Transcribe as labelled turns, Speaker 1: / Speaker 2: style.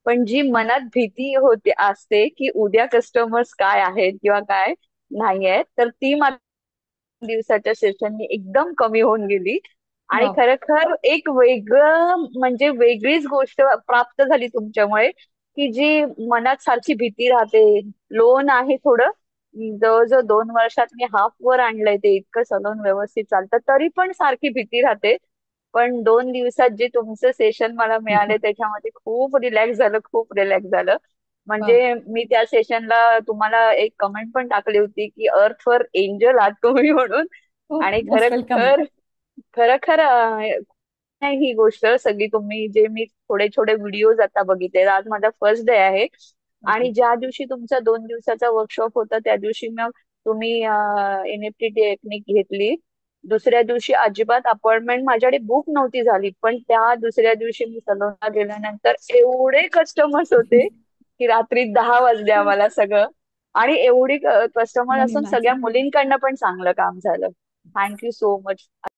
Speaker 1: पण जी मनात भीती होते असते की उद्या कस्टमर्स काय आहेत किंवा काय नाही आहेत, तर ती दिवसाच्या सेशननी एकदम कमी होऊन गेली. आणि
Speaker 2: वाव.
Speaker 1: खरखर एक वेगळं म्हणजे वेगळीच गोष्ट प्राप्त झाली तुमच्यामुळे, की जी मनात सारखी भीती राहते. लोन आहे थोडं, जवळजवळ 2 वर्षात मी हाफ वर आणलंय ते, इतकं सलून व्यवस्थित चालतं तरी पण सारखी भीती राहते. पण 2 दिवसात जे तुमचं सेशन मला मिळाले त्याच्यामध्ये खूप रिलॅक्स झालं, खूप रिलॅक्स झालं.
Speaker 2: वाव.
Speaker 1: म्हणजे मी त्या सेशनला तुम्हाला एक कमेंट पण टाकली होती की अर्थ फॉर एंजल आहात तुम्ही म्हणून.
Speaker 2: हो,
Speaker 1: आणि
Speaker 2: मोस्ट वेलकम.
Speaker 1: खरखर खरखर नाही ही गोष्ट सगळी तुम्ही जे मी थोडे थोडे व्हिडिओज आता बघितले, आज माझा फर्स्ट डे आहे. आणि
Speaker 2: ओके.
Speaker 1: ज्या दिवशी तुमचा 2 दिवसाचा वर्कशॉप होता त्या दिवशी मग तुम्ही एनएफटी टेक्निक घेतली. दुसऱ्या दिवशी अजिबात अपॉइंटमेंट माझ्याकडे बुक नव्हती झाली, पण त्या दुसऱ्या दिवशी मी सलूनला गेल्यानंतर एवढे कस्टमर्स होते की रात्री 10 वाजले आम्हाला सगळं. आणि एवढी कस्टमर
Speaker 2: कॅन
Speaker 1: असून सगळ्या
Speaker 2: इमॅजिन.
Speaker 1: मुलींकडनं पण चांगलं काम झालं. Thank you so much.